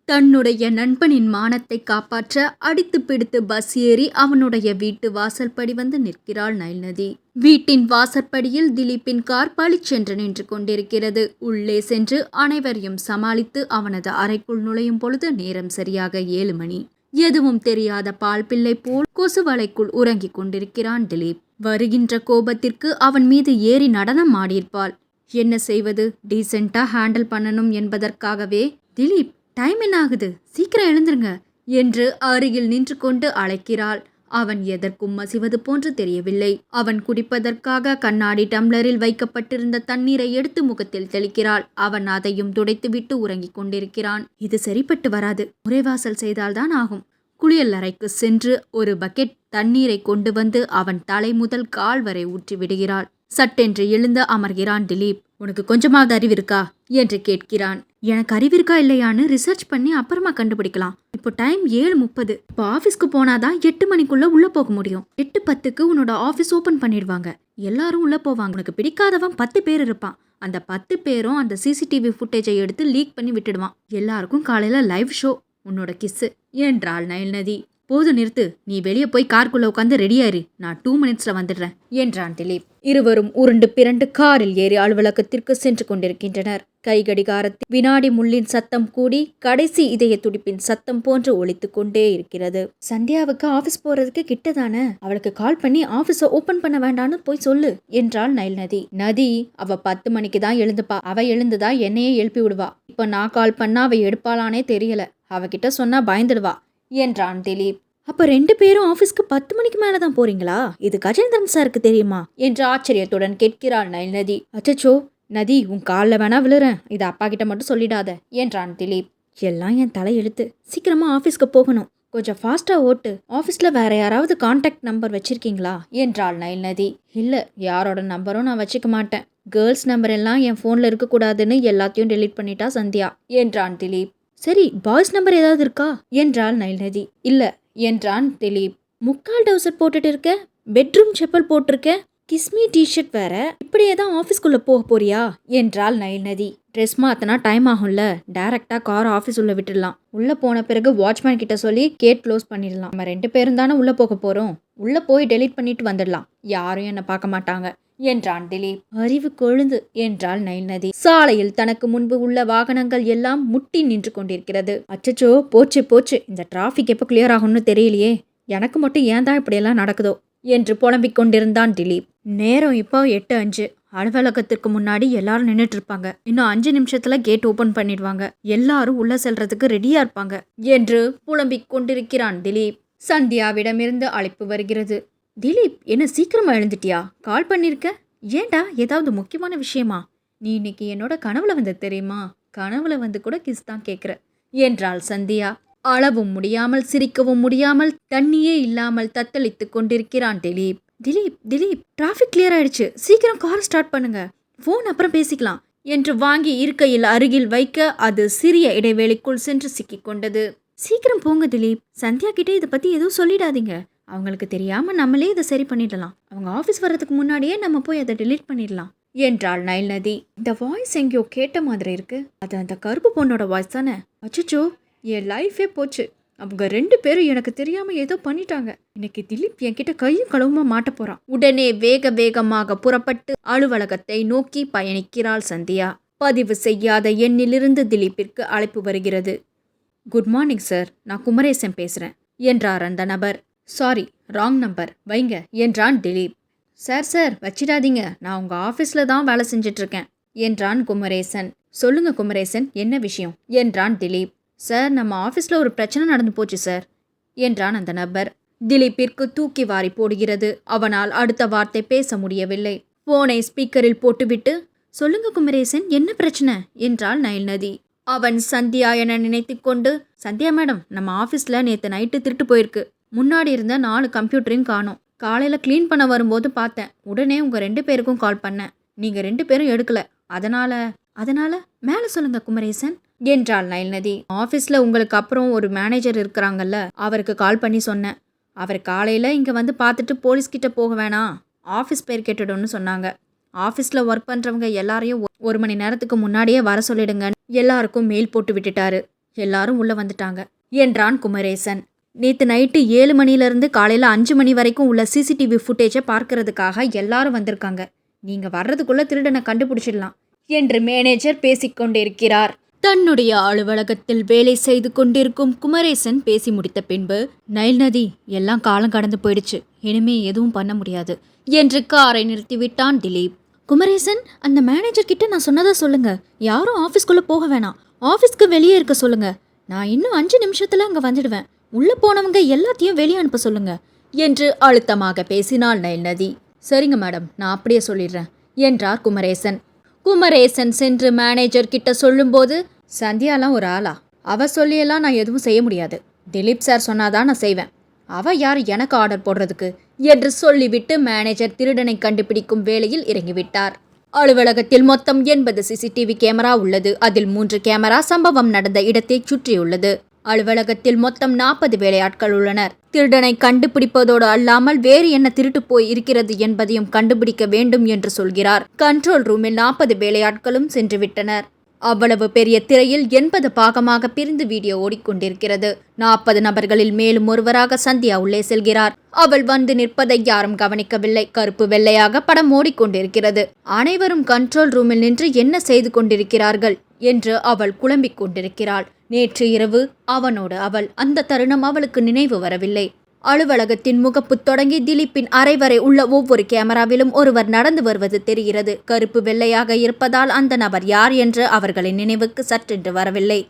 தன்னுடைய நண்பனின் மானத்தை காப்பாற்ற அடித்து பிடித்து பஸ் ஏறி அவனுடைய வீட்டு வாசல்படி வந்து நிற்கிறாள் நைல்நதி. வீட்டின் வாசற்படியில் திலீப்பின் கார் பளிச்சென்று நின்று கொண்டிருக்கிறது. உள்ளே சென்று அனைவரையும் சமாளித்து அவனது அறைக்குள் நுழையும் பொழுது நேரம் சரியாக 7 மணி. எதுவும் தெரியாத பால் பிள்ளை போல் கொசுவலைக்குள் உறங்கிக் கொண்டிருக்கிறான் திலீப். வருகின்ற கோபத்திற்கு அவன் மீது ஏறி நடனம் ஆடியிருப்பாள். என்ன செய்வது, டீசெண்டா ஹேண்டில் பண்ணணும் என்பதற்காகவே திலீப் டைம் என்ன ஆகுது, சீக்கிரம் எழுந்துருங்க என்று அருகில் நின்று கொண்டு அழைக்கிறாள். அவன் எதற்கும் மசிவது போன்று தெரியவில்லை. அவன் குடிப்பதற்காக கண்ணாடி டம்ளரில் வைக்கப்பட்டிருந்த தண்ணீரை எடுத்து முகத்தில் தெளிக்கிறாள். அவன் அதையும் துடைத்துவிட்டு உறங்கிக் கொண்டிருக்கிறான். இது சரிப்பட்டு வராது, முறைவாசல் செய்தால்தான் ஆகும். குளியல் அறைக்கு சென்று ஒரு பக்கெட் தண்ணீரை கொண்டு வந்து அவன் தலை முதல் கால் வரை ஊற்றி விடுகிறாள். சட்டென்று எழுந்து அமர்கிறான் திலீப். உனக்கு கொஞ்சமாவது அறிவிருக்கா என்று கேட்கிறான். எனக்கு அறிவிருக்கா இல்லையான்னு ரிசர்ச் பண்ணி அப்புறமா கண்டுபிடிக்கலாம். இப்போ டைம் 7:30. இப்போ ஆஃபீஸ்க்கு போனாதான் 8 மணிக்குள்ள உள்ள போக முடியும். 8:10க்கு உன்னோட ஆஃபீஸ் ஓபன் பண்ணிடுவாங்க. எல்லாரும் உள்ள போவாங்க. உனக்கு பிடிக்காதவன் 10 பேர் இருப்பான். அந்த 10 பேரும் அந்த சிசிடிவி ஃபுட்டேஜை எடுத்து லீக் பண்ணி விட்டுடுவான். எல்லாருக்கும் காலையில லைவ் ஷோ, உன்னோட கிஸ்ஸு என்றாள் நயல்நதி. போது நிறுத்து, நீ வெளியே போய் காருக்குள்ள உட்காந்து ரெடியாரு, நான் 2 மினிட்ஸ்ல வந்துடுறேன் என்றான் திலீப். இருவரும் உருண்டு பிறண்டு காரில் ஏறி அலுவலகத்திற்கு சென்று கொண்டிருக்கின்றனர். கை கடிகாரத்தில் வினாடி முள்ளின் சத்தம் கூடி கடைசி இதய துடிப்பின் சத்தம் போன்று ஒலித்து கொண்டே இருக்கிறது. சந்தியாவுக்கு ஆபீஸ் போறதுக்கு கிட்டதானே, அவளுக்கு கால் பண்ணி ஆபீஸ ஓபன் பண்ண வேண்டான்னு போய் சொல்லு என்றாள் நயல்நதி. நதி, அவ 10 மணிக்கு தான் எழுந்துப்பா. அவ எழுந்துதா என்னையே எழுப்பி விடுவா. இப்ப நான் கால் பண்ணா அவ எடுப்பாளானே தெரியல. அவகிட்ட சொன்னா பயந்துடுவா என்றான் திலீப். அப்ப 2 பேரும் ஆபீஸ்க்கு 10 மணிக்கு மேலதான் போறீங்களா? இது கஜேந்திரன் சாருக்கு தெரியுமா என்று ஆச்சரியத்துடன் கேட்கிறாள் நயல்நதி. அச்சச்சோ நதி, உன் காலில் வேணா விழுறேன், இதை அப்பா கிட்ட மட்டும் சொல்லிடாத என்றான் திலீப். எல்லாம் என் தலை எழுத்து, சீக்கிரமா ஆபீஸ்க்கு போகணும், கொஞ்சம் ஃபாஸ்டா ஓட்டு. ஆபீஸ்ல வேற யாராவது கான்டாக்ட் நம்பர் வச்சிருக்கீங்களா என்றாள் நயல்நதி. இல்ல, யாரோட நம்பரும் நான் வச்சுக்க மாட்டேன். கேர்ள்ஸ் நம்பர் எல்லாம் என் போன்ல இருக்கக்கூடாதுன்னு எல்லாத்தையும் டெலீட் பண்ணிட்டா சந்தியா என்றான் திலீப். சரி, பாய்ஸ் நம்பர் ஏதாவது இருக்கா என்றாள் நயல்நதி. இல்ல என்றான் திலீப். முக்கால் டவுசர் போட்டுட்டு இருக்க, பெட்ரூம் செப்பல் போட்டிருக்க, கிஸ்மி டிஷர்ட் வேற, இப்படியே தான் ஆஃபீஸ்க்குள்ள போக போறியா என்றாள் நயல்நதி. ட்ரெஸ் மாத்தினா டைம் ஆகும்ல, டைரக்டா கார் ஆஃபீஸ் உள்ள விட்டுடலாம். உள்ள போன பிறகு வாட்ச்மேன் கிட்ட சொல்லி கேட் க்ளோஸ் பண்ணிடலாம். நம்ம 2 பேரும் தானே உள்ள போக போறோம். உள்ள போய் டெலீட் பண்ணிட்டு வந்துடலாம், யாரும் என்ன பார்க்க மாட்டாங்க என்றான் திலீப். அறிவு கொழுந்து என்றாள் நயல்நதி. சாலையில் தனக்கு முன்பு உள்ள வாகனங்கள் எல்லாம் முட்டி நின்று கொண்டிருக்கிறது. அச்சச்சோ, போச்சு போச்சு, இந்த டிராஃபிக் எப்போ கிளியர் ஆகும்னு தெரியலையே, எனக்கு மட்டும் ஏன் தான் இப்படியெல்லாம் நடக்குதோ என்று புலம்பிக் கொண்டிருந்தான் திலீப். நேரம் இப்போ 8:05. அலுவலகத்திற்கு முன்னாடி எல்லாரும் நின்றுட்டு இருப்பாங்க. இன்னும் 5 நிமிஷத்துல கேட் ஓபன் பண்ணிடுவாங்க. எல்லாரும் உள்ள செல்றதுக்கு ரெடியா இருப்பாங்க என்று புலம்பிக் கொண்டிருக்கிறான் திலீப். சந்தியாவிடமிருந்து அழைப்பு வருகிறது. திலீப், என்ன சீக்கிரமா எழுந்துட்டியா? கால் பண்ணிருக்க, ஏண்டா, ஏதாவது முக்கியமான விஷயமா? நீ இன்னைக்கு என்னோட கனவுல வந்து தெரியுமா? கனவுல வந்து கூட கிஸ் தான் கேட்குற என்றாள் சந்தியா. அளவும் முடியாமல் சிரிக்கவும் முடியாமல் தண்ணியே இல்லாமல் தத்தளித்து கொண்டிருக்கிறான் திலீப். திலீப் திலீப் டிராஃபிக் கிளியர் ஆயிடுச்சு, சீக்கிரம் கார் ஸ்டார்ட் பண்ணுங்க, ஃபோன் அப்புறம் பேசிக்கலாம் என்று வாங்கி இருக்கையில் அருகில் வைக்க அது சிறிய இடைவேளைக்குள் சென்று சிக்கிக் கொண்டது. சீக்கிரம் போங்க திலீப், சந்தியா கிட்டே இதை பத்தி எதுவும் சொல்லிடாதீங்க. அவங்களுக்கு தெரியாம நம்மளே இதை சரி பண்ணிடலாம். அவங்க ஆஃபீஸ் வர்றதுக்கு முன்னாடியே நம்ம போய் அதை டெலீட் பண்ணிடலாம் என்றாள் நயல்நதி. இந்த வாய்ஸ் எங்கேயோ கேட்ட மாதிரி இருக்கு, அது அந்த கருப்பு பொண்ணோட வாய்ஸ் தானே? அச்சச்சோ, என் லைஃபே போச்சு. அவங்க 2 பேரும் எனக்கு தெரியாம ஏதோ பண்ணிட்டாங்க. இன்னைக்கு திலீப் என்கிட்ட கையும் களவுமா மாட்ட போறான். உடனே வேக வேகமாக புறப்பட்டு அலுவலகத்தை நோக்கி பயணிக்கிறாள் சந்தியா. பதிவு செய்யாத எண்ணிலிருந்து திலீப்பிற்கு அழைப்பு வருகிறது. குட் மார்னிங் சார், நான் குமரேசன் பேசுறேன் என்றார் அந்த நபர். சாரி, ராங் நம்பர், வைங்க என்றான் திலீப். சார் சார் வச்சிடாதீங்க, நான் உங்க ஆஃபீஸ்ல தான் வேலை செஞ்சிட்டு இருக்கேன் என்றான் குமரேசன். சொல்லுங்க குமரேசன், என்ன விஷயம் என்றான் திலீப். சார், நம்ம ஆஃபீஸில் ஒரு பிரச்சனை நடந்து போச்சு சார் என்றான் அந்த நபர். திலீப்பிற்கு தூக்கி வாரி போடுகிறது. அவனால் அடுத்த வார்த்தை பேச முடியவில்லை. போனை ஸ்பீக்கரில் போட்டுவிட்டு, சொல்லுங்க குமரேசன், என்ன பிரச்சனை என்றாள் நயல்நதி. அவன் சந்தியா என நினைத்து கொண்டு, சந்தியா மேடம், நம்ம ஆஃபீஸில் நேற்று நைட்டு திருட்டு போயிருக்கு. முன்னாடி இருந்த 4 கம்ப்யூட்டரையும் காணோம். காலையில் க்ளீன் பண்ண வரும்போது பார்த்தேன். உடனே உங்கள் 2 பேருக்கும் கால் பண்ணேன். நீங்கள் 2 பேரும் எடுக்கல. அதனால மேலே சொல்லுங்க குமரேசன் என்றாள் நயல்நதி. ஆஃபீஸில் உங்களுக்கு அப்புறம் ஒரு மேனேஜர் இருக்கிறாங்கல்ல, அவருக்கு கால் பண்ணி சொன்னேன். அவர் காலையில் இங்கே வந்து பார்த்துட்டு போலீஸ்கிட்ட போக வேணாம், ஆஃபீஸ் பேர் கேட்டுடும்னு சொன்னாங்க. ஆஃபீஸில் ஒர்க் பண்ணுறவங்க எல்லாரையும் 1 மணி நேரத்துக்கு முன்னாடியே வர சொல்லிடுங்க எல்லாருக்கும் மெயில் போட்டு விட்டுட்டாரு. எல்லாரும் உள்ள வந்துட்டாங்க என்றான் குமரேசன். நேத்து நைட்டு 7 மணிலிருந்து காலையில 5 மணி வரைக்கும் உள்ள சிசிடிவி ஃபுட்டேஜை பார்க்கறதுக்காக எல்லாரும் வந்திருக்காங்க. நீங்க வர்றதுக்குள்ள திருடனை கண்டுபிடிச்சிடலாம் என்று மேனேஜர் பேசிக்கொண்டிருக்கிறார். தன்னுடைய அலுவலகத்தில் வேலை செய்து கொண்டிருக்கும் குமரேசன் பேசி முடித்த பின்பு, நைல் நதி, எல்லாம் காலம் கடந்து போயிடுச்சு, இனிமே எதுவும் பண்ண முடியாது என்று காரை நிறுத்திவிட்டான் திலீப். குமரேசன், அந்த மேனேஜர் கிட்ட நான் சொன்னதா சொல்லுங்க. யாரும் ஆஃபீஸ்க்குள்ள போக வேணாம், ஆஃபீஸ்க்கு வெளியே இருக்க சொல்லுங்க. நான் இன்னும் 5 நிமிஷத்துல அங்க வந்துடுவேன். உள்ள போனவங்க எல்லாத்தையும் வெளியே அனுப்ப சொல்லுங்க என்று அழுத்தமாக பேசினாள் நைல் நதி. சரிங்க மேடம், நான் அப்படியே சொல்லிடுறேன் என்றார் குமரேசன். குமரேசன் சென்று மேனேஜர் கிட்ட சொல்லும்போது, சந்தியாலாம் ஒரு ஆளா? அவ சொல்லியெல்லாம் நான் எதுவும் செய்ய முடியாது. திலீப் சார் சொன்னாதான் நான் செய்வேன். அவ யார் எனக்கு ஆர்டர் போடுறதுக்கு என்று சொல்லிவிட்டு மேனேஜர் திருடனை கண்டுபிடிக்கும் வேலையில் இறங்கிவிட்டார். அலுவலகத்தில் மொத்தம் 80 சிசிடிவி கேமரா உள்ளது. அதில் 3 கேமரா சம்பவம் நடந்த இடத்தை சுற்றியுள்ளது. அலுவலகத்தில் மொத்தம் 40 வேலையாட்கள் உள்ளனர். திருடனை கண்டுபிடிப்பதோடு அல்லாமல் வேறு என்ன திருட்டு போய் இருக்கிறது என்பதையும் கண்டுபிடிக்க வேண்டும் என்று சொல்கிறார். கண்ட்ரோல் ரூமில் 40 வேலையாட்களும் சென்றுவிட்டனர். அவ்வளவு பெரிய திரையில் 80 பாகமாக பிரிந்து வீடியோ ஓடிக்கொண்டிருக்கிறது. 40 நபர்களில் மேலும் ஒருவராக சந்தியா உள்ளே செல்கிறார். அவள் வந்து நிற்பதை யாரும் கவனிக்கவில்லை. கருப்பு வெள்ளையாக படம் ஓடிக்கொண்டிருக்கிறது. அனைவரும் கண்ட்ரோல் ரூமில் நின்று என்ன செய்து கொண்டிருக்கிறார்கள் என்று அவள் குழம்பிக் கொண்டிருக்கிறாள். நேற்று இரவு அவனோடு அவள், அந்த தருணம் அவளுக்கு நினைவு வரவில்லை. அலுவலகத்தின் முகப்பு தொடங்கி திலீப்பின் அறை வரை உள்ள ஒவ்வொரு கேமராவிலும் ஒருவர் நடந்து வருவது தெரிகிறது. கருப்பு வெள்ளையாக இருப்பதால் அந்த நபர் யார் என்று அவர்களின் நினைவுக்கு சற்றென்று வரவில்லை.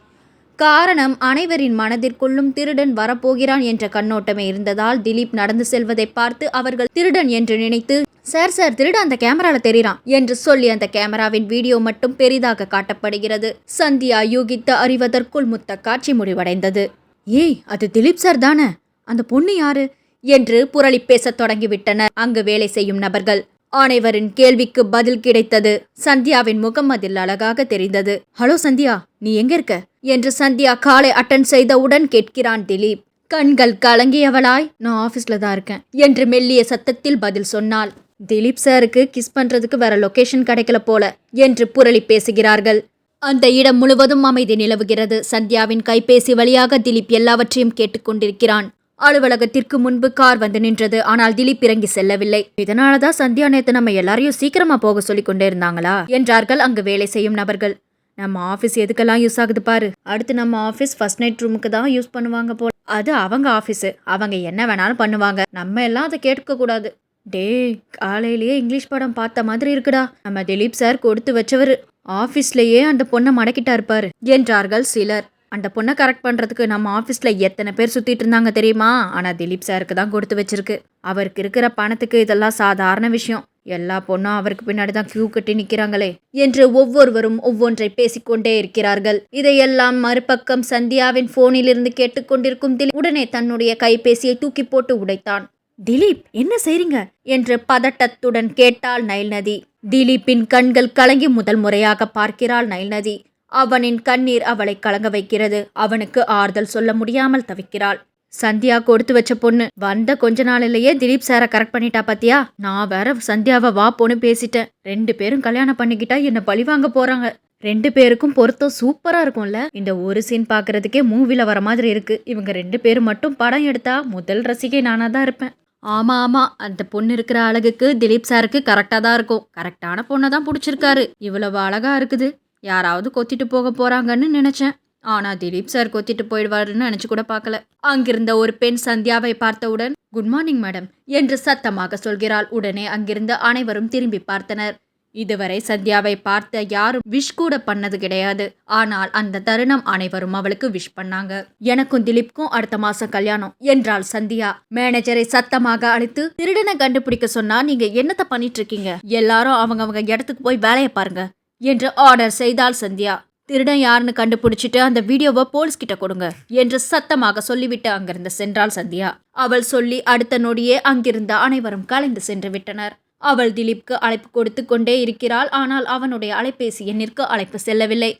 காரணம், அனைவரின் மனதிற்குள்ளும் திருடன் வரப்போகிறான் என்ற கண்ணோட்டமே இருந்ததால் திலீப் நடந்து செல்வதை பார்த்து அவர்கள் திருடன் என்று நினைத்து, சார் திருட அந்த கேமரால தெரிறான் என்று சொல்லி அந்த கேமராவின் வீடியோ மட்டும் பெரிதாக காட்டப்படுகிறது. சந்தியா யூகித்து அறிவதற்குள் முத்த காட்சி முடிவடைந்தது. ஏய், அது திலீப் சார் தானே? அந்த பொண்ணு யாரு என்று புரளி பேசத் தொடங்கிவிட்டனர் அங்கு வேலை செய்யும் நபர்கள். அனைவரின் கேள்விக்கு பதில் கிடைத்தது. சந்தியாவின் முகம் அதில் அழகாக தெரிந்தது. ஹலோ சந்தியா, நீ எங்க இருக்க என்று சந்தியா காலை அட்டன் செய்தவுடன் கேட்கிறான் திலீப். கண்கள் கலங்கியவளாய், நான் ஆபீஸ்ல தான் இருக்கேன் என்று மெல்லிய சத்தத்தில் பதில் சொன்னாள். திலீப் சாருக்கு கிஸ் பண்றதுக்கு வேற லொகேஷன் கிடைக்கல போல என்று புரளி பேசுகிறார்கள். அந்த இடம் முழுவதும் அமைதி நிலவுகிறது. சந்தியாவின் கைபேசி வழியாக திலீப் எல்லாவற்றையும் கேட்டுக்கொண்டிருக்கிறான். அலுவலகத்திற்கு முன்பு கார் வந்து நின்றது. ஆனால் திலீப் இறங்கி செல்லவில்லை. இதனாலதான் சந்தியா நேத்து நம்ம எல்லாரையும் சீக்கிரமா போக சொல்லி கொண்டே இருந்தாங்களா என்றார்கள் அங்கு வேலை செய்யும் நபர்கள். நம்ம ஆபீஸ் எதுக்கெல்லாம் யூஸ் ஆகுது பாரு. அடுத்து நம்ம ஆபீஸ் ஃபர்ஸ்ட் நைட் ரூமுக்கு தான் யூஸ் பண்ணுவாங்க போல. அது அவங்க ஆபீஸ், அவங்க என்ன வேணாலும் பண்ணுவாங்க. நம்ம எல்லாம் அதை கேட்க கூடாது. டேய், காலையிலேயே இங்கிலீஷ் படம் பார்த்த மாதிரி இருக்குடா. நம்ம திலீப் சார் கொடுத்து வச்சவரு. ஆபீஸ்லயே அந்த பொண்ணை மடக்கிட்டா இருப்பாரு என்றார்கள் சிலர். அந்த பொண்ணை கரெக்ட் பண்றதுக்கு நம்ம ஆபீஸ்ல எத்தனை பேர் சுத்திட்டு இருந்தாங்க தெரியுமா? ஆனா திலீப் சாருக்கு தான் கொடுத்து வச்சிருக்கு. அவருக்கு இருக்கிற பணத்துக்கு இதெல்லாம் சாதாரண விஷயம். எல்லா பொண்ணும் அவருக்கு பின்னாடிதான் கியூ கட்டி நிக்கிறாங்களே என்று ஒவ்வொருவரும் ஒவ்வொன்றை பேசிக்கொண்டே இருக்கிறார்கள். இதையெல்லாம் மறுபக்கம் சந்தியாவின் போனில் இருந்து கேட்டுக்கொண்டிருக்கும் திலீப் உடனே தன்னுடைய கைபேசியை தூக்கி போட்டு உடைத்தான். திலீப், என்ன செய்றீங்க என்று பதட்டத்துடன் கேட்டாள் நைல் நதி. திலீப்பின் கண்கள் கலங்கி முதல் முறையாக பார்க்கிறாள் நைல் நதி. அவனின் கண்ணீர் அவளை கலங்க வைக்கிறது. அவனுக்கு ஆறுதல் சொல்ல முடியாமல் தவிக்கிறாள். சந்தியா கொடுத்து வச்ச பொண்ணு வந்த கொஞ்ச நாளிலேயே திலீப் சாரை கரெக்ட் பண்ணிட்டா பாத்தியா? நான் வேற சந்தியாவை வா பொண்ணு பேசிட்டேன். 2 பேரும் கல்யாணம் பண்ணிக்கிட்டா என்ன பழிவாங்க போறாங்க. 2 பேருக்கும் பொருத்தம் சூப்பரா இருக்கும்ல. இந்த ஒரு சீன் பாக்குறதுக்கே மூவில வர மாதிரி இருக்கு. இவங்க 2 பேரும் மட்டும் படம் எடுத்தா முதல் ரசிகை நானா தான் இருப்பேன். ஆமா, அந்த பொண்ணு இருக்கிற அழகுக்கு திலீப் சாருக்கு கரெக்டா தான் இருக்கும். கரெக்டான பொண்ணை தான் பிடிச்சிருக்காரு. இவ்வளவு அழகா இருக்குது. யாராவது கொத்திட்டு போக போறாங்கன்னு நினைச்சேன். ஆனா திலீப் சார் கொத்திட்டு போயிடுவாருன்னு நினைச்சு கூட பார்க்கல. அங்கிருந்த ஒரு பெண் சந்தியாவை பார்த்தவுடன், குட் மார்னிங் மேடம் என்று சத்தமாக சொல்கிறாள். உடனே அங்கிருந்த அனைவரும் திரும்பி பார்த்தனர். இதுவரை சந்தியாவை பார்த்த யாரும் விஷ் கூட பண்ணது கிடையாது. ஆனால் அந்த தருணம் அனைவரும் அவளுக்கு விஷ் பண்ணாங்க. எனக்கும் திலீப்க்கும் அடுத்த மாசம் கல்யாணம் என்றாள் சந்தியா. மேனேஜரை சத்தமாக அழைத்து, திருடனை கண்டுபிடிக்க சொன்னா நீங்க என்னத்த பண்ணிட்டு இருக்கீங்க? எல்லாரும் அவங்க இடத்துக்கு போய் வேலையை பாருங்க என்று ஆர்டர் செய்தாள் சந்தியா. திருடன் யாருன்னு கண்டுபிடிச்சிட்டு அந்த வீடியோவை போலீஸ் கிட்ட கொடுங்க என்று சத்தமாக சொல்லிவிட்டு அங்கிருந்து சென்றாள் சந்தியா. அவள் சொல்லி அடுத்த நொடியே அங்கிருந்த அனைவரும் கலைந்து சென்று விட்டனர். அவள் திலீப்க்கு அழைப்பு கொடுத்து கொண்டே இருக்கிறாள். ஆனால் அவனுடைய அலைபேசி எண்ணிற்கு அழைப்பு செல்லவில்லை.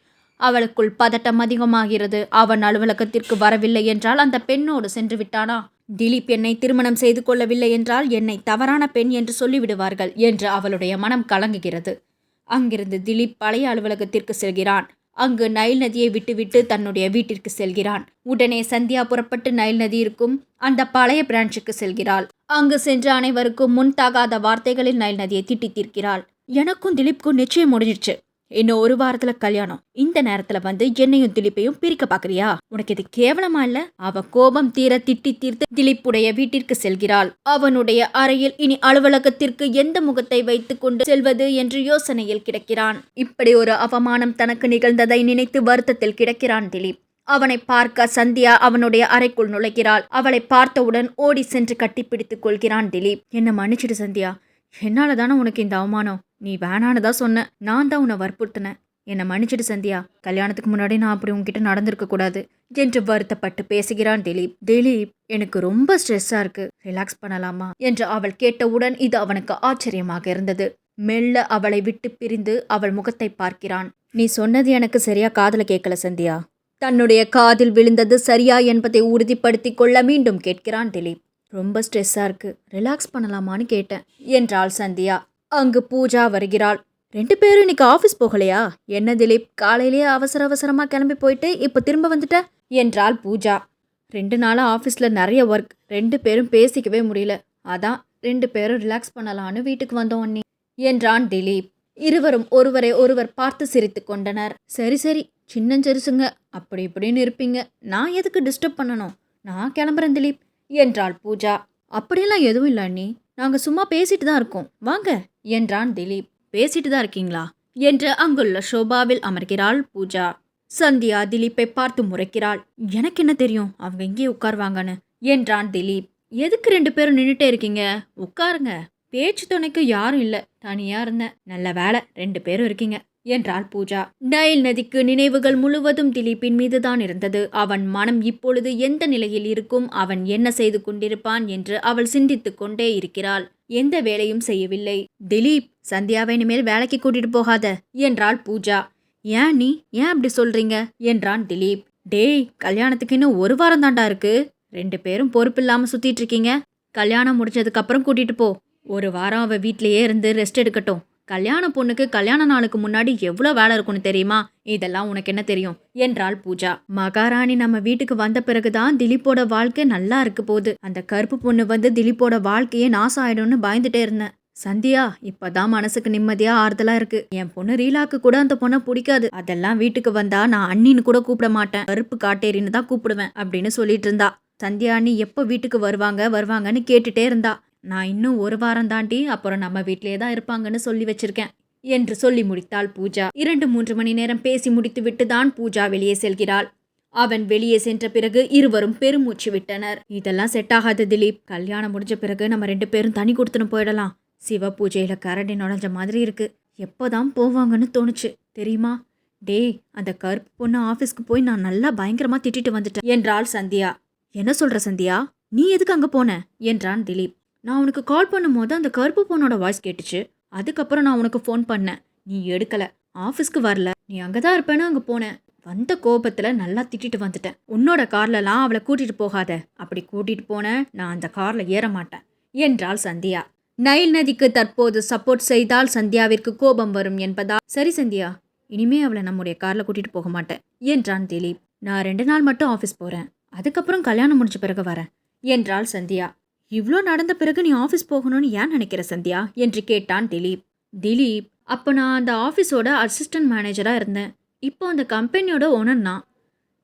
அவளுக்குள் பதட்டம் அதிகமாகிறது. அவன் அலுவலகத்திற்கு வரவில்லை என்றால் அந்த பெண்ணோடு சென்று விட்டானா? திலீப் என்னை திருமணம் செய்து கொள்ளவில்லை என்றால் என்னை தவறான பெண் என்று சொல்லிவிடுவார்கள் என்று அவளுடைய மனம் கலங்குகிறது. அங்கிருந்து திலீப் பழைய அலுவலகத்திற்கு செல்கிறான். அங்கு நைல் நதியை விட்டுவிட்டு தன்னுடைய வீட்டிற்கு செல்கிறான். உடனே சந்தியா புறப்பட்டு நைல் நதி இருக்கும் அந்த பழைய பிரான்ச்சுக்கு செல்கிறாள். அங்கு சென்ற அனைவருக்கும் முன் தாகாத வார்த்தைகளில் நைல் நதியை திட்டி தீர்க்கிறாள். எனக்கும் திலீப்க்கும் நிச்சயம் முடிஞ்சிடுச்சு. இன்னும் 1 வாரத்துல கல்யாணம். இந்த நேரத்துல வந்து என்னையும் திலீப்பையும் பிரிக்க பாக்குறியா? உனக்கு இது கேவலமா இல்ல? அவ கோபம் தீர திட்டி தீர்த்து திலீப்புடைய வீட்டிற்கு செல்கிறாள். அவனுடைய அறையில் இனி அலுவலகத்திற்கு எந்த முகத்தை வைத்துக் கொண்டு செல்வது என்று யோசனையில் கிடக்கிறான். இப்படி ஒரு அவமானம் தனக்கு நிகழ்ந்ததை நினைத்து வருத்தத்தில் கிடக்கிறான் திலீப். அவனை பார்க்க சந்தியா அவனுடைய அறைக்குள் நுழைகிறாள். அவளை பார்த்தவுடன் ஓடி சென்று கட்டிப்பிடித்துக் கொள்கிறான் திலீப். என்ன மன்னிச்சிடு சந்தியா, என்னால தானே உனக்கு இந்த அவமானம். நீ வேணான்னு சொன்ன, நான் தான் உன்னை வற்புறுத்தினேன். என்னை மன்னிச்சிடு சந்தியா, கல்யாணத்துக்கு முன்னாடி நான் அப்படி உன்கிட்ட நடந்திருக்க கூடாது என்று வருத்தப்பட்டு பேசுகிறான் திலீப். திலீப், எனக்கு ரொம்ப ஸ்ட்ரெஸ்ஸா இருக்கு, ரிலாக்ஸ் பண்ணலாமா என்று அவள் கேட்டவுடன் இது அவனுக்கு ஆச்சரியமாக இருந்தது. மெல்ல அவளை விட்டு பிரிந்து அவள் முகத்தை பார்க்கிறான். நீ சொன்னது எனக்கு சரியா காதுல கேட்கல சந்தியா. தன்னுடைய காதில் விழுந்தது சரியா என்பதை உறுதிப்படுத்தி கொள்ள மீண்டும் கேட்கிறான் திலீப். ரொம்ப ஸ்ட்ரெஸ்ஸா இருக்கு, ரிலாக்ஸ் பண்ணலாமான்னு கேட்டேன் என்றாள் சந்தியா. அங்கு பூஜா வருகிறாள். 2 பேரும் இன்னைக்கு ஆஃபீஸ் போகலையா? என்ன திலீப், காலையிலேயே அவசரமா கிளம்பி போயிட்டு இப்போ திரும்ப வந்துட்ட என்றாள் பூஜா. 2 நாளா ஆஃபீஸில் நிறைய ஒர்க், 2 பேரும் பேசிக்கவே முடியல. அதான் 2 பேரும் ரிலாக்ஸ் பண்ணலான்னு வீட்டுக்கு வந்தோம் அண்ணி என்றான் திலீப். இருவரும் ஒருவரை ஒருவர் பார்த்து சிரித்து கொண்டனர். சரி சரி, சின்னஞ்சிறுசுங்க, அப்படி இப்படின்னு இருப்பீங்க, நான் எதுக்கு டிஸ்டர்ப் பண்ணணும்? நான் கிளம்புறேன் திலீப் என்றாள் பூஜா. அப்படியெல்லாம் எதுவும் இல்லை அண்ணி, நாங்கள் சும்மா பேசிட்டு தான் இருக்கோம், வாங்க என்றான் திலீப். பேசிட்டு தான் இருக்கீங்களா என்று அங்குள்ள ஷோபாவில் அமர்கிறாள் பூஜா. சந்தியா திலீப்பை பார்த்து முறைக்கிறாள். எனக்கு என்ன தெரியும் அவங்க இங்கே உட்காருவாங்கன்னு என்றான் திலீப். எதுக்கு 2 பேரும் நின்றுட்டே இருக்கீங்க? உட்காருங்க. பேச்சு துணைக்கு யாரும் இல்லை, தனியா இருந்தேன். நல்ல வேலை 2 பேரும் இருக்கீங்க என்றாள் பூஜா. நைல் நதிக்கு நினைவுகள் முழுவதும் திலீப்பின் மீதுதான் இருந்தது. அவன் மனம் இப்பொழுது எந்த நிலையில் இருக்கும், அவன் என்ன செய்து கொண்டிருப்பான் என்று அவள் சிந்தித்துக் கொண்டே இருக்கிறாள். எந்த வேலையும் செய்யவில்லை. திலீப், சந்தியாவை இனிமேல் வேலைக்கு கூட்டிட்டு போகாத என்றாள் பூஜா. ஏன் அப்படி சொல்றீங்க என்றான் திலீப். டேய், கல்யாணத்துக்கு இன்னும் 1 வாரம் தாண்டா இருக்கு. 2 பேரும் பொறுப்பு இல்லாம சுத்திட்டு இருக்கீங்க. கல்யாணம் முடிஞ்சதுக்கு அப்புறம் கூட்டிட்டு போ. 1 வாரம் அவ வீட்லயே இருந்து ரெஸ்ட் எடுக்கட்டும். கல்யாண பொண்ணுக்கு கல்யாண நாளுக்கு முன்னாடி எவ்வளோ வேலை இருக்கும்னு தெரியுமா? இதெல்லாம் உனக்கு என்ன தெரியும் என்றாள் பூஜா. மகாராணி நம்ம வீட்டுக்கு வந்த பிறகுதான் திலீப்போட வாழ்க்கை நல்லா இருக்கு போகுது. அந்த கருப்பு பொண்ணு வந்து திலீப்போட வாழ்க்கையே நாசம் ஆயிடும்னு பயந்துட்டே இருந்தேன். சந்தியா, இப்பதான் மனசுக்கு நிம்மதியா ஆறுதலா இருக்கு. என் பொண்ணு ரீலாக்கு கூட அந்த பொண்ணை பிடிக்காது. அதெல்லாம் வீட்டுக்கு வந்தா நான் அண்ணின்னு கூட கூப்பிட மாட்டேன், கருப்பு காட்டேரின்னு தான் கூப்பிடுவேன் அப்படின்னு சொல்லிட்டு இருந்தா. சந்தியா அண்ணி எப்போ வீட்டுக்கு வருவாங்கன்னு கேட்டுட்டே இருந்தா. நான் இன்னும் 1 வாரம் தாண்டி அப்புறம் நம்ம வீட்டிலேயே தான் இருப்பாங்கன்னு சொல்லி வச்சிருக்கேன் என்று சொல்லி முடித்தாள் பூஜா. 2-3 மணி நேரம் பேசி முடித்து விட்டு தான் பூஜா வெளியே செல்கிறாள். அவன் வெளியே சென்ற பிறகு இருவரும் பெருமூச்சு விட்டனர். இதெல்லாம் செட் ஆகாது திலீப், கல்யாணம் முடிஞ்ச பிறகு நம்ம 2 பேரும் தனி கொடுத்துன்னு போயிடலாம். சிவ பூஜையில கரடி நுழைஞ்ச மாதிரி இருக்கு. எப்போதான் போவாங்கன்னு தோணுச்சு தெரியுமா? டேய், அந்த கருப்பு பொண்ணு ஆஃபீஸ்க்கு போய் நான் நல்லா பயங்கரமா திட்டிட்டு வந்துட்டேன் என்றாள் சந்தியா. என்ன சொல்ற சந்தியா, நீ எதுக்கு அங்க போன என்றான் திலீப். நான் உனக்கு கால் பண்ணும்போது அந்த கருப்பு பொண்ணோட வாய்ஸ் கேட்டுச்சு. அதுக்கப்புறம் நான் உனக்கு ஃபோன் பண்ணேன், நீ எடுக்கல, ஆஃபீஸ்க்கு வரல. நீ அங்கதான் இருப்பேன்னு அங்க போனேன். வந்த கோபத்துல நல்லா திட்டிட்டு வந்துட்டேன். உன்னோட கார்லலாம் அவளை கூட்டிட்டு போகாத. அப்படி கூட்டிட்டு போன நான் அந்த கார்ல ஏற மாட்டேன் என்றாள் சந்தியா. நைல் நதிக்கு தற்போது சப்போர்ட் செய்தால் சந்தியாவிற்கு கோபம் வரும் என்பதால், சரி சந்தியா, இனிமே அவளை நம்முடைய கார்ல கூட்டிட்டு போக மாட்டேன் என்றான் திலீப். நான் 2 நாள் மட்டும் ஆஃபீஸ் போறேன், அதுக்கப்புறம் கல்யாணம் முடிஞ்ச பிறகு வரேன் என்றாள் சந்தியா. இவ்வளோ நடந்த பிறகு நீ ஆஃபீஸ் போகணும்னு ஏன் நினைக்கிற சந்தியா என்று கேட்டான் திலீப். திலீப், அப்போ நான் அந்த ஆஃபீஸோட அசிஸ்டன்ட் மேனேஜராக இருந்தேன். இப்போ அந்த கம்பெனியோட ஓனர் நான்.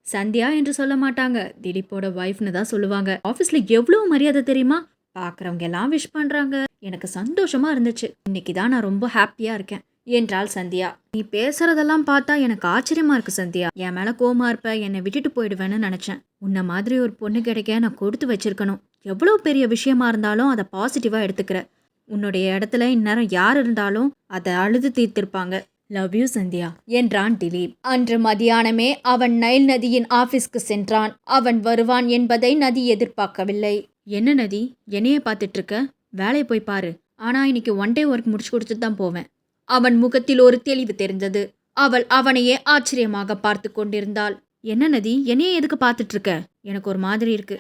சந்தியா என்று சொல்ல மாட்டாங்க, திலீப்போட ஒய்ஃப்னு தான் சொல்லுவாங்க. ஆஃபீஸில் எவ்வளோ மரியாதை தெரியுமா? பார்க்குறவங்க எல்லாம் விஷ் பண்ணுறாங்க. எனக்கு சந்தோஷமா இருந்துச்சு. இன்னைக்கு தான் நான் ரொம்ப ஹாப்பியாக இருக்கேன் என்றாள் சந்தியா. நீ பேசுறதெல்லாம் பார்த்தா எனக்கு ஆச்சரியமா இருக்கு சந்தியா. என் மேல கோமா இருப்ப, என்னை விட்டுட்டு போயிடுவேன்னு நினைச்சேன். உன்ன மாதிரி ஒரு பொண்ணு கிடைக்க நான் கொடுத்து வச்சிருக்கணும். எவ்வளவு பெரிய விஷயமா இருந்தாலும் அதை பாசிட்டிவா எடுத்துக்கிற. உன்னுடைய இடத்துல இந்நேரம் யார் இருந்தாலும் அதை அழுது தீர்த்திருப்பாங்க. லவ் யூ சந்தியா என்றான் திலீப். அன்று மதியானமே அவன் நைல் நதியின் ஆபீஸ்க்கு சென்றான். அவன் வருவான் என்பதை நதி எதிர்பார்க்கவில்லை. என்ன நதி, என்னையே பார்த்துட்டு இருக்க? வேலையை போய் பாரு. ஆனா இன்னைக்கு 1 டே ஒர்க் முடிச்சு கொடுத்துட்டு தான் போவேன். அவன் முகத்தில் ஒரு தெளிவு தெரிந்தது. அவள் அவனையே ஆச்சரியமாக பார்த்து கொண்டிருந்தாள். என்ன நதி, என்னையே எதுக்கு பார்த்துட்டு இருக்க? எனக்கு ஒரு மாதிரி இருக்கு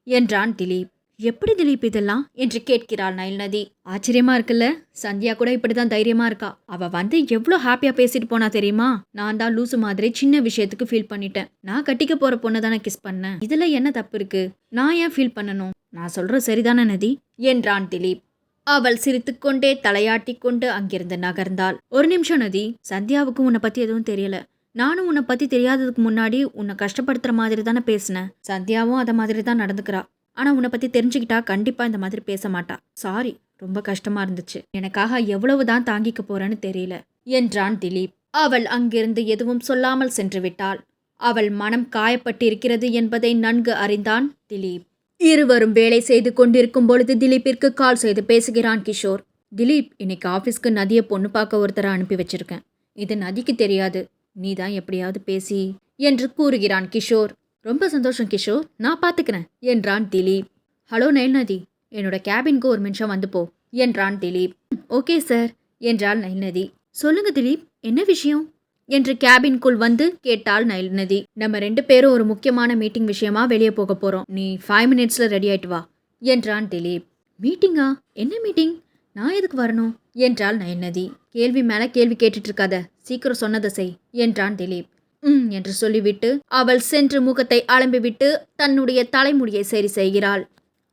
என்றான் திலீப். எப்படி திலீப் இதெல்லாம் என்று கேட்கிறாள் நயல்நதி. ஆச்சரியமா இருக்குல்ல, சந்தியா கூட இப்படிதான் தைரியமா இருக்கா. அவ வந்து எவ்வளவு ஹாப்பியா பேசிட்டு போனா தெரியுமா? நான் தான் லூசு மாதிரி சின்ன விஷயத்துக்கு ஃபீல் பண்ணிட்டேன். நான் கட்டிக்க போற பொண்ணை தானே கிஸ் பண்ணேன். இதுல என்ன தப்பு இருக்கு? நான் ஏன் ஃபீல் பண்ணணும்? நான் சொல்ற சரிதானே நதி என்றான் திலீப். அவள் சிரித்துக்கொண்டே தலையாட்டிக் கொண்டு அங்கிருந்து நகர்ந்தாள். ஒரு நிமிஷம் நதி, சந்தியாவுக்கு உன்னை பத்தி எதுவும் தெரியல. நானும் உன்னை பத்தி தெரியாததுக்கு முன்னாடி உன்னை கஷ்டப்படுத்துற மாதிரி தானே பேசினேன். சந்தியாவும் அத மாதிரி தான் நடந்துக்கிறா. ஆனா உன்னை பத்தி தெரிஞ்சுக்கிட்டா கண்டிப்பா இந்த மாதிரி பேச மாட்டா. சாரி, ரொம்ப கஷ்டமா இருந்துச்சு. எனக்காக எவ்வளவுதான் தாங்கிக்க போறேன்னு தெரியல என்றான் திலீப். அவள் அங்கிருந்து எதுவும் சொல்லாமல் சென்று விட்டாள். அவள் மனம் காயப்பட்டிருக்கிறது என்பதை நன்கு அறிந்தான் திலீப். இருவரும் வேலை செய்து கொண்டிருக்கும் பொழுது திலீப்பிற்கு கால் செய்து பேசுகிறான் கிஷோர். திலீப், இன்னைக்கு ஆஃபீஸ்க்கு நதியை பொண்ணு பார்க்க ஒருத்தரை அனுப்பி வச்சிருக்கேன். இது நதிக்கு தெரியாது. நீ தான் எப்படியாவது பேசி என்று கூறுகிறான் கிஷோர். ரொம்ப சந்தோஷம் கிஷோர், நான் பார்த்துக்கிறேன் என்றான் திலீப். ஹலோ நயல்நதி, என்னோட கேபின்க்கு ஒரு நிமிஷம் வந்து போ என்றான் திலீப். ஓகே சார் என்றாள் நயல்நதி. சொல்லுங்க திலீப், என்ன விஷயம் என்று கேபின்குள் வந்து கேட்டாள் நயல்நதி. நம்ம 2 பேரும் ஒரு முக்கியமான மீட்டிங் விஷயமா வெளியே போக போறோம். நீ 5 மினிட்ஸ்ல ரெடி ஆயிட்டு வா என்றான் திலீப். மீட்டிங்கா? என்ன மீட்டிங்? நான் எதுக்கு வரணும் என்றாள் நயல்நதி. கேள்வி மேல கேள்வி கேட்டுட்டு இருக்காத, சீக்கிரம் சொன்னதை செய் என்றான் திலீப். என்று சொல்லிவிட்டு அவள் சென்று முகத்தை அலம்பிவிட்டு தன்னுடைய தலைமுடியை சரி செய்கிறாள்.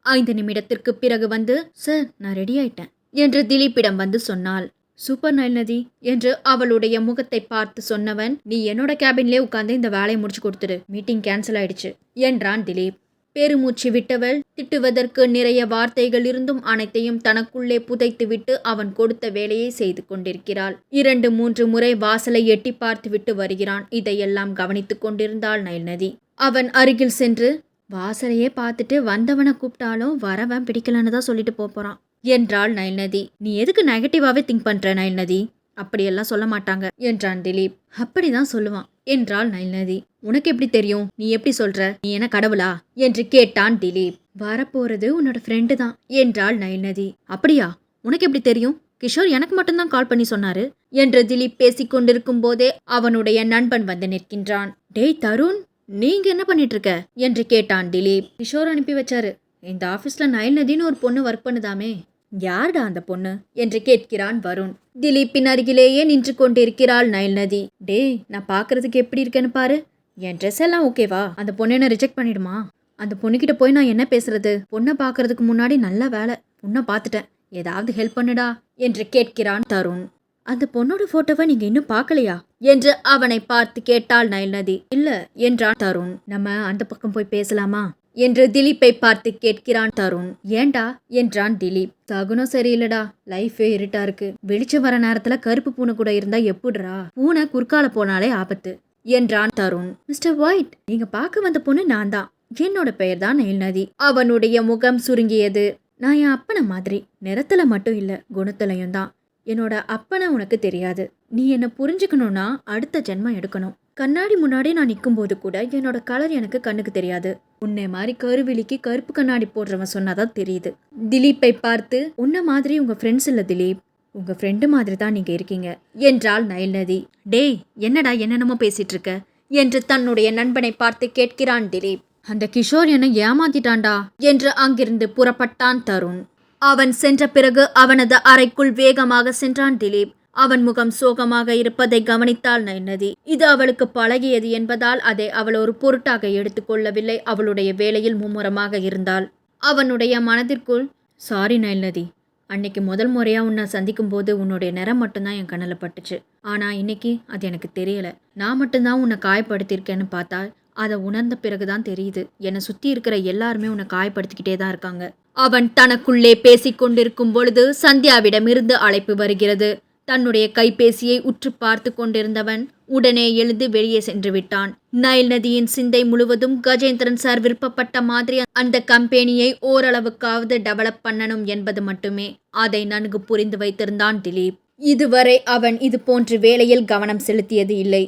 5 நிமிடத்திற்கு பிறகு வந்து, சார் நான் ரெடி ஆயிட்டேன் என்று திலீப்பிடம் வந்து சொன்னாள். சூப்பர் நயல்நதி என்று அவளுடைய முகத்தை பார்த்து சொன்னவன், நீ என்னோட கேபின்லேயே உட்கார்ந்து இந்த வேலையை முடிச்சு கொடுத்துடு, மீட்டிங் கேன்சல் ஆயிடுச்சு என்றான் திலீப். பெருமூச்சு விட்டவள் திட்டுவதற்கு நிறைய வார்த்தைகள் இருந்தும் அனைத்தையும் தனக்குள்ளே புதைத்துவிட்டு அவன் கொடுத்த வேலையை செய்து கொண்டிருக்கிறாள். 2-3 முறை வாசலை எட்டி பார்த்து விட்டு வருகிறான். இதையெல்லாம் கவனித்துக் கொண்டிருந்தாள் நயல்நதி. அவன் அருகில் சென்று, வாசலையே பார்த்துட்டு வந்தவனை கூப்பிட்டாலும் வரவன் பிடிக்கலன்னு தான் சொல்லிட்டு போறான் என்றாள் நயல்நதி. நீ எதுக்கு நெகட்டிவாவே திங்க் பண்ற நயல்நதி? அப்படியெல்லாம் சொல்ல மாட்டாங்க என்றான் திலீப். அப்படிதான் சொல்லுவான் என்றாள் நயல்நதி. உனக்கு எப்படி தெரியும்? நீ எப்படி சொல்ற? நீ என்ன கடவுளா என்று கேட்டான் திலீப். வரப்போறது உன்னோட ஃப்ரெண்டு தான் என்றாள் நயல்நதி. அப்படியா? உனக்கு எப்படி தெரியும்? கிஷோர் எனக்கு மட்டும்தான் கால் பண்ணி சொன்னாரு என்று திலீப் பேசிக் கொண்டிருக்கும் போதே அவனுடைய நண்பன் வந்து நிற்கின்றான். டேய் தருண், நீங்க என்ன பண்ணிட்டு இருக்க என்று கேட்டான் திலீப். கிஷோர் அனுப்பி வச்சாரு. இந்த ஆபீஸ்ல நயல்நதின்னு ஒரு பொண்ணு ஒர்க் பண்ணுதாமே, யாருடா அந்த பொண்ணு என்று கேட்கிறான் வருண். திலீப்பின் அருகிலேயே நின்று கொண்டிருக்கிறாள் நயல்நதி. டேய், நான் பாக்குறதுக்கு எப்படி இருக்கேன்னு பாரு. என் ட்ரெஸ் எல்லாம் ஓகேவா? அந்த பொண்ணு என்ன ரிஜெக்ட் பண்ணிடுமா? அந்த பொண்ணுகிட்ட போய் நான் என்ன பேசுறது? பொண்ணை பாக்குறதுக்கு முன்னாடி நல்ல வேலை, பொண்ணை பார்த்துட்டேன், ஏதாவது ஹெல்ப் பண்ணுடா என்று கேட்கிறான் தருண். அந்த பொண்ணோட போட்டோவை நீங்க இன்னும் பார்க்கலையா என்று அவனை பார்த்து கேட்டாள் நயல்நதி. இல்ல என்றான் தருண். நம்ம அந்த பக்கம் போய் பேசலாமா என்று திலீப்பை பார்த்து கேட்கிறான் தருண். ஏண்டா என்றான் திலீப். சகுனம் சரியில்லடா, லைஃபே இருட்டா இருக்கு. வெளிச்சம் வர நேரத்துல கருப்பு பூனை கூட இருந்தா எப்படிரா? பூனை குறுக்கால போனாலே ஆபத்து என்றான் தருண். மிஸ்டர் ஒயிட், நீங்க பார்க்க வந்த பொண்ணு நான் தான். என்னோட பெயர் தான் நயல்நதி. அவனுடைய முகம் சுருங்கியது. நான் என் அப்பனை மாதிரி, நிறத்துல மட்டும் இல்ல குணத்திலையும் தான். என்னோட அப்பனை உனக்கு தெரியாது. நீ என்ன புரிஞ்சுக்கணும்னா அடுத்த ஜென்மம் எடுக்கணும். கண்ணாடி முன்னாடி நான் நிற்கும் போது கூட என்னோட கலர் எனக்கு கண்ணுக்கு தெரியாது. உன்னை மாதிரி கருவிழிக்கு கருப்பு கண்ணாடி போடுறவன் சொன்னாதான் தெரியுது. திலீப்பை பார்த்து, உன்ன மாதிரி உங்க ஃப்ரெண்ட்ஸ் இல்ல திலீப், உங்க ஃப்ரெண்டு மாதிரி தான் நீங்க இருக்கீங்க என்றாள் நயல்நதி. டேய், என்னடா என்னென்னமோ பேசிட்டு இருக்க என்று தன்னுடைய நண்பனை பார்த்து கேட்கிறான் திலீப். அந்த கிஷோர் என்னை ஏமாத்திட்டான்டா என்று அங்கிருந்து புறப்பட்டான் தருண். அவன் சென்ற பிறகு அவனது அறைக்குள் வேகமாக சென்றான் திலீப். அவன் முகம் சோகமாக இருப்பதை கவனித்தாள் நயல்நதி. இது அவளுக்கு பழகியது என்பதால் அதை அவள் ஒரு பொருட்டாக எடுத்துக்கொள்ளவில்லை. அவளுடைய வேலையில் மும்முரமாக இருந்தாள். அவனுடைய மனதிற்குள், சாரி நயல்நதி, அன்னைக்கு முதல் முறையா உன்னை சந்திக்கும் போது உன்னுடைய நிறம் மட்டும்தான் என் கண்ணில் பட்டுச்சு. ஆனா இன்னைக்கு அது எனக்கு தெரியல. நான் மட்டும்தான் உன்னை காயப்படுத்தியிருக்கேன்னு பார்த்தா அதை உணர்ந்த பிறகுதான் தெரியுது, என்னை சுத்தி இருக்கிற எல்லாருமே உன்னை காயப்படுத்திக்கிட்டே தான் இருக்காங்க. அவன் தனக்குள்ளே பேசிக் கொண்டிருக்கும் பொழுது சந்தியாவிடமிருந்து அழைப்பு வருகிறது. தன்னுடைய கைபேசியை உற்று பார்த்து கொண்டிருந்தவன் உடனே எழுந்து வெளியே சென்று விட்டான். நயல்நதியின் சிந்தை முழுவதும் கஜேந்திரன் சார் விருப்பப்பட்ட மாதிரி அந்த கம்பெனியை ஓரளவுக்காவது டெவலப் பண்ணணும் என்பது மட்டுமே. அதை நன்கு புரிந்து வைத்திருந்தான் திலீப். இதுவரை அவன் இது போன்ற வேலையில் கவனம் செலுத்தியது இல்லை.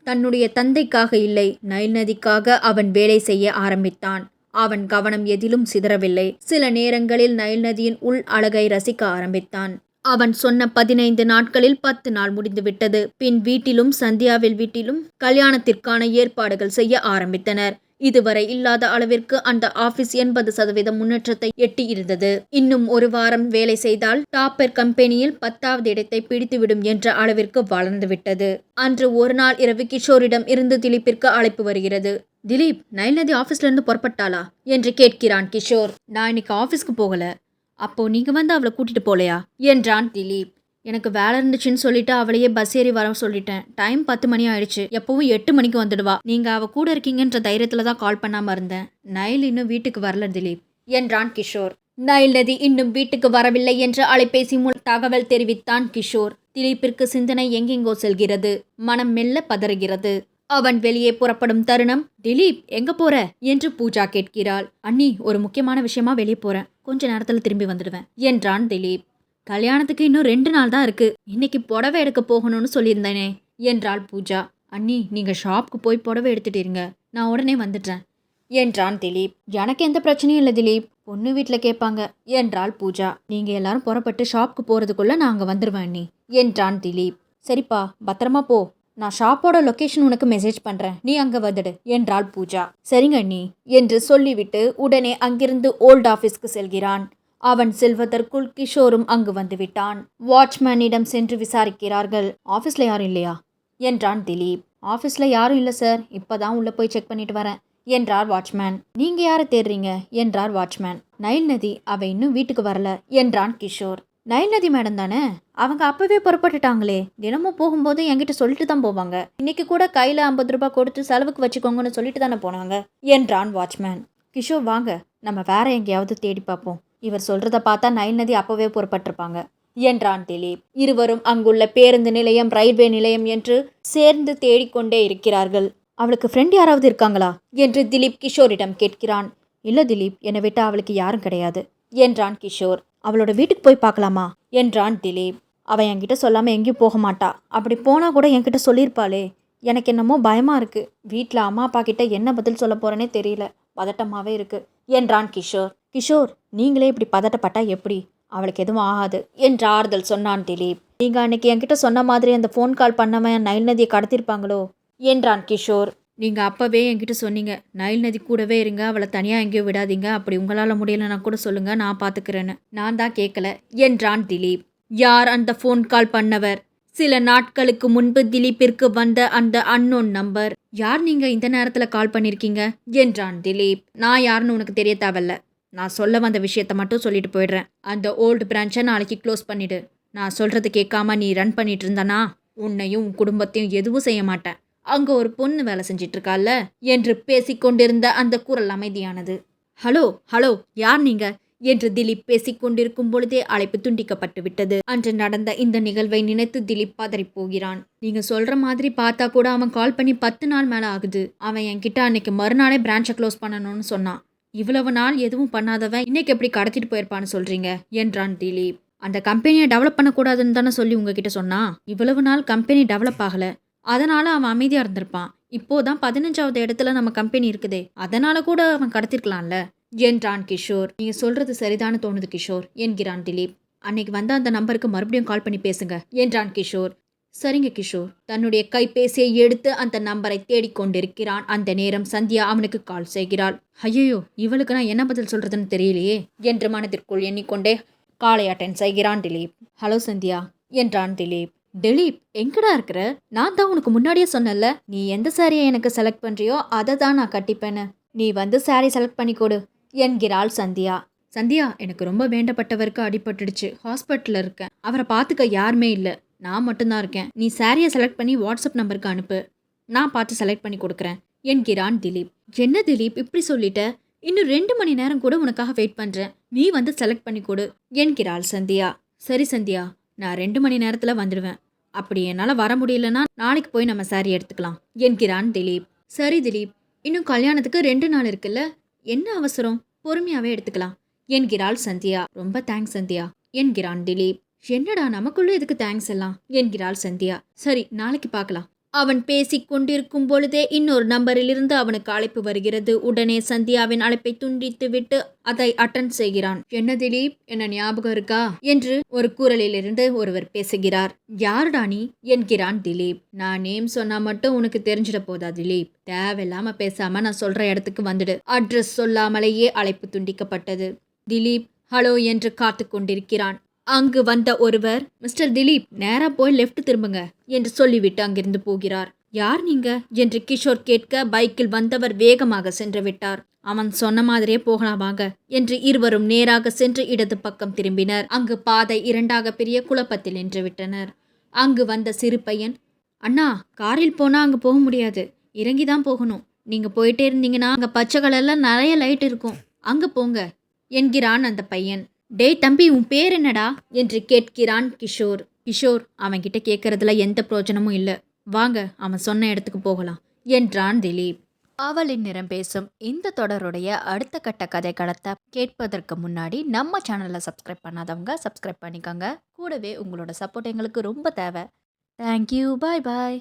தன்னுடைய தந்தைக்காக இல்லை, நயல்நதிக்காக அவன் வேலை செய்ய ஆரம்பித்தான். அவன் கவனம் எதிலும் சிதறவில்லை. சில நேரங்களில் நயல்நதியின் உள் அழகை ரசிக்க ஆரம்பித்தான். அவன் சொன்ன 15 நாட்களில் 10 நாள் முடிந்துவிட்டது. பின் வீட்டிலும் சந்தியாவில் வீட்டிலும் கல்யாணத்திற்கான ஏற்பாடுகள் செய்ய ஆரம்பித்தனர். இதுவரை இல்லாத அளவிற்கு அந்த ஆபீஸ் 80% முன்னேற்றத்தை எட்டி இருந்தது. இன்னும் ஒரு வாரம் வேலை செய்தால் டாப்பர் கம்பெனியில் 10வது இடத்தை பிடித்துவிடும் என்ற அளவிற்கு வளர்ந்துவிட்டது. அன்று ஒரு நாள் இரவு கிஷோரிடம் இருந்து திலீப்பிற்கு அழைப்பு வருகிறது. திலீப், நைல்நதி ஆபீஸ்ல இருந்து புறப்பட்டாளா என்று கேட்கிறான் கிஷோர். நான் இன்னைக்கு ஆபீஸ்க்கு போகல. அப்போ நீங்க வந்து அவளை கூட்டிட்டு போலையா என்றான் திலீப். எனக்கு வேலை இருந்துச்சுன்னு சொல்லிட்டு அவளையே பஸ் ஏறி வர சொல்லிட்டேன். டைம் 10 மணி ஆயிடுச்சு. எப்பவும் 8 மணிக்கு வந்துடுவா. நீங்க அவ கூட இருக்கீங்கன்ற தைரியத்துல தான் கால் பண்ணாம இருந்தேன். நைல் இன்னும் வீட்டுக்கு வரல திலீப் என்றான் கிஷோர். நைல்நதி இன்னும் வீட்டுக்கு வரவில்லை என்று அலைபேசி மூலம் தகவல் தெரிவித்தான் கிஷோர். திலீப்பிற்கு சிந்தனை எங்கெங்கோ செல்கிறது. மனம் மெல்ல பதறுகிறது. அவன் வெளியே புறப்படும் தருணம், திலீப் எங்க போற என்று பூஜா கேட்கிறாள். அண்ணி, ஒரு முக்கியமான விஷயமா வெளியே போறேன். கொஞ்ச நேரத்துல திரும்பி வந்துடுவேன் என்றான் திலீப். கல்யாணத்துக்கு இன்னும் 2 நாள் தான் இருக்கு. இன்னைக்கு புடவை எடுக்க போகணும்னு சொல்லியிருந்தேனே என்றாள் பூஜா. அண்ணி, நீங்க ஷாப்க்கு போய் புடவை எடுத்துட்டு இருங்க, நான் உடனே வந்துட்டேன் என்றான் திலீப். எனக்கு எந்த பிரச்சனையும் இல்லை திலீப், பொண்ணு வீட்டில் கேட்பாங்க என்றாள் பூஜா. நீங்க எல்லாரும் புறப்பட்டு ஷாப்க்கு போறதுக்குள்ள நான் அங்க வந்துடுவேன் அண்ணி என்றான் திலீப். சரிப்பா, பத்திரமா போ. நான் ஷாப்போட லொகேஷன் உனக்கு மெசேஜ் பண்றேன், நீ அங்க வந்துடு என்றாள் பூஜா. சரிங்க அண்ணி என்று சொல்லிவிட்டு உடனே அங்கிருந்து ஓல்ட் ஆபீஸ்க்கு செல்கிறான். அவன் செல்வதற்குள் கிஷோரும் அங்கு வந்துவிட்டான். வாட்ச்மேனிடம் சென்று விசாரிக்கிறார்கள். ஆஃபீஸில் யாரும் இல்லையா என்றான் திலீப். ஆஃபீஸில் யாரும் இல்லை சார், இப்போதான் உள்ளே போய் செக் பண்ணிட்டு வரேன் என்றார் வாட்ச்மேன். நீங்கள் யாரை தேடுறீங்க என்றார் வாட்ச்மேன். நைல்நதி, அவ இன்னும் வீட்டுக்கு வரல என்றான் கிஷோர். நைல்நதி மேடம் தானே, அவங்க அப்பவே புறப்பட்டுட்டாங்களே. தினமும் போகும்போது என்கிட்ட சொல்லிட்டு தான் போவாங்க. இன்னைக்கு கூட கையில் 50 ரூபாய் கொடுத்து செலவுக்கு வச்சுக்கோங்கன்னு சொல்லிட்டு தானே போனாங்க என்றான் வாட்ச்மேன். கிஷோர், வாங்க நம்ம வேற எங்கேயாவது தேடி பார்ப்போம். இவர் சொல்றத பார்த்தா நைல்நதி அப்பவே புறப்பட்டிருப்பாங்க என்றான் திலீப். இருவரும் அங்குள்ள பேருந்து நிலையம், ரயில்வே நிலையம் என்று சேர்ந்து தேடிக்கொண்டே இருக்கிறார்கள். அவளுக்கு ஃப்ரெண்ட் யாராவது இருக்காங்களா என்று திலீப் கிஷோரிடம் கேட்கிறான். இல்ல திலீப், என்னை விட்டு அவளுக்கு யாரும் கிடையாது என்றான் கிஷோர். அவளோட வீட்டுக்கு போய் பார்க்கலாமா என்றான் திலீப். அவன் என்கிட்ட சொல்லாம எங்கேயும் போக மாட்டா. அப்படி போனா கூட என்கிட்ட சொல்லியிருப்பாளே. எனக்கு என்னமோ பயமா இருக்கு. வீட்டில் அம்மா அப்பா கிட்ட என்ன பதில் சொல்ல போறேனே தெரியல. பதட்டமாவே இருக்கு என்றான் கிஷோர். கிஷோர், நீங்களே இப்படி பதட்டப்பட்டா எப்படி? அவளுக்கு எதுவும் ஆகாது என்று ஆறுதல் சொன்னான் திலீப். நீங்க அன்னைக்கு என்கிட்ட சொன்ன மாதிரி அந்த ஃபோன் கால் பண்ணவன் நைல்நதியை கடத்திருப்பாங்களோ என்றான் கிஷோர். நீங்க அப்பவே என்கிட்ட சொன்னீங்க, நைல்நதி கூடவே இருங்க, அவளை தனியா எங்கேயோ விடாதீங்க. அப்படி உங்களால முடியலன்னா கூட சொல்லுங்க, நான் பாத்துக்கிறேன்னு. நான் தான் கேட்கல என்றான் திலீப். யார் அந்த ஃபோன் கால் பண்ணவர்? சில நாட்களுக்கு முன்பு திலீப்பிற்கு வந்த அந்த அன்னோன் நம்பர். யார் நீங்க இந்த நேரத்துல கால் பண்ணிருக்கீங்க என்றான் திலீப். நான் யாருன்னு உனக்கு தெரிய தேவையில்ல. நான் சொல்ல வந்த விஷயத்த மட்டும் சொல்லிட்டு போயிடுறேன். அந்த ஓல்டு பிரான்ச்சை நாளைக்கு க்ளோஸ் பண்ணிடு. நான் சொல்றது கேட்காம நீ ரன் பண்ணிட்டு இருந்தனா உன்னையும் உன் குடும்பத்தையும் எதுவும் செய்ய மாட்டேன். அங்க ஒரு பொண்ணு வேலை செஞ்சிட்டு இருக்கால என்று பேசிக்கொண்டிருந்த அந்த குரல் அமைதியானது. ஹலோ ஹலோ, யார் நீங்க என்று திலீப் பேசிக்கொண்டிருக்கும் பொழுதே அழைப்பு துண்டிக்கப்பட்டு விட்டது. அன்று நடந்த இந்த நிகழ்வை நினைத்து திலீப் பதறி போகிறான். நீங்க சொல்ற மாதிரி பார்த்தா கூட அவன் கால் பண்ணி 10 நாள் மேல ஆகுது. அவன் என்கிட்ட அன்னைக்கு மறுநாளே பிரான்ச்சை க்ளோஸ் பண்ணணும்னு சொன்னான். இவ்வளவு நாள் எதுவும் பண்ணாதவன் இன்னைக்கு எப்படி கடத்திட்டு போயிருப்பான்னு சொல்றீங்க என்றான் திலீப். அந்த கம்பெனியை டெவலப் பண்ணக்கூடாதுன்னு தானே சொல்லி உங்ககிட்ட சொன்னா. இவ்வளவு நாள் கம்பெனி டெவலப் ஆகல, அதனால அவன் அமைதியா இருந்திருப்பான். இப்போதான் 15வது இடத்துல நம்ம கம்பெனி இருக்குதே, அதனால கூட அவன் கடத்திருக்கலாம்ல என்றான் கிஷோர். நீங்க சொல்றது சரிதானு தோணுது கிஷோர் என்கிறான் திலீப். அன்னைக்கு வந்த அந்த நம்பருக்கு மறுபடியும் கால் பண்ணி பேசுங்க என்றான் கிஷோர். சரிங்க கிஷோர். தன்னுடைய கைபேசியை எடுத்து அந்த நம்பரை தேடிக்கொண்டிருக்கிறான். அந்த நேரம் சந்தியா அவனுக்கு கால் செய்கிறாள். ஐயோ, இவளுக்கு நான் என்ன பதில் சொல்றதுன்னு தெரியலையே என்று மனதிற்குள் எண்ணிக்கொண்டே காலை அட்டென்ட் செய்கிறான் திலீப். ஹலோ சந்தியா என்றான் திலீப். திலீப், எங்கடா இருக்கிற? நான் தான் உனக்கு முன்னாடியே சொன்னல, நீ எந்த சாரியை எனக்கு செலக்ட் பண்றியோ அதை தான் நான் கட்டிப்பேன்னு. நீ வந்து சாரி செலக்ட் பண்ணி கொடு என்கிறாள் சந்தியா. சந்தியா, எனக்கு ரொம்ப வேண்டப்பட்டவருக்கு அடிபட்டுடுச்சு, ஹாஸ்பிட்டலில் இருக்கேன். அவரை பார்த்துக்க யாருமே இல்லை, நான் மட்டும்தான் இருக்கேன். நீ சாரியை செலக்ட் பண்ணி வாட்ஸ்அப் நம்பருக்கு அனுப்பு, நான் பார்த்து செலக்ட் பண்ணி கொடுக்குறேன் என்கிறான் திலீப். என்ன திலீப் இப்படி சொல்லிட்ட? இன்னும் 2 மணி நேரம் கூட உனக்காக வெயிட் பண்ணுறேன், நீ வந்து செலக்ட் பண்ணி கொடு என்கிறாள் சந்தியா. சரி சந்தியா, நான் 2 மணி நேரத்தில் வந்துடுவேன். அப்படி என்னால் வர முடியலன்னா நாளைக்கு போய் நம்ம சாரி எடுத்துக்கலாம் என்கிறான் திலீப். சரி திலீப், இன்னும் கல்யாணத்துக்கு 2 நாள் இருக்குல்ல, என்ன அவசரம், பொறுமையாவே எடுத்துக்கலாம் என்கிறாள் சந்தியா. ரொம்ப தேங்க்ஸ் சந்தியா என்கிறான் திலீப். என்னடா நமக்குள்ள எதுக்கு தேங்க்ஸ் எல்லாம் என்கிறாள் சந்தியா. சரி, நாளைக்கு பார்க்கலாம் அவன் பேசிக் கொண்டிருக்கும் பொழுதே இன்னொரு நம்பரிலிருந்து அவனுக்கு அழைப்பு வருகிறது. உடனே சந்தியாவின் அழைப்பை துண்டித்துவிட்டு அதை அட்டன் செய்கிறான். என்ன திலீப், என்ன ஞாபகம் இருக்கா என்று ஒரு குரலிலிருந்து ஒருவர் பேசுகிறார். யாருடா நீ என்கிறான் திலீப். நான் நேம் சொன்னா மட்டும் உனக்கு தெரிஞ்சிட போதா திலீப், தேவையில்லாம பேசாம நான் சொல்ற இடத்துக்கு வந்துடு. அட்ரஸ் சொல்லாமலேயே அழைப்பு துண்டிக்கப்பட்டது. திலீப் ஹலோ என்று காத்து கொண்டிருக்கிறான். அங்கு வந்த ஒருவர், மிஸ்டர் திலீப், நேரா போய் லெஃப்ட் திரும்புங்க என்று சொல்லிவிட்டு அங்கிருந்து போகிறார். யார் நீங்க என்று கிஷோர் கேட்க, பைக்கில் வந்தவர் வேகமாக சென்று விட்டார். அவன் சொன்ன மாதிரியே போகலாம் வாங்க என்று இருவரும் நேராக சென்று இடது பக்கம் திரும்பினர். அங்கு பாதை இரண்டாக பிரிய குழப்பத்தில் நின்று விட்டனர். அங்கு வந்த சிறு பையன், அண்ணா, காரில் போனா அங்க போக முடியாது, இறங்கிதான் போகணும். நீங்க போயிட்டே இருந்தீங்கன்னா அங்க பச்சை கலர்ல நிறைய லைட் இருக்கும், அங்க போங்க என்கிறான் அந்த பையன். டேய் தம்பி, உன் பேர் என்னடா என்று கேட்கிறான் கிஷோர். கிஷோர், அவன்கிட்ட கேட்கறதுல எந்த பிரயோஜனமும் இல்லை, வாங்க அவன் சொன்ன இடத்துக்கு போகலாம் என்றான் திலீப். அவளின் நிறம் பேசும் இந்த தொடருடைய அடுத்த கட்ட கதை களத்தை கேட்பதற்கு முன்னாடி நம்ம சேனலை சப்ஸ்கிரைப் பண்ணாதவங்க சப்ஸ்கிரைப் பண்ணிக்கோங்க. கூடவே உங்களோட சப்போர்ட் எங்களுக்கு ரொம்ப தேவை. தேங்க்யூ, பாய் பாய்.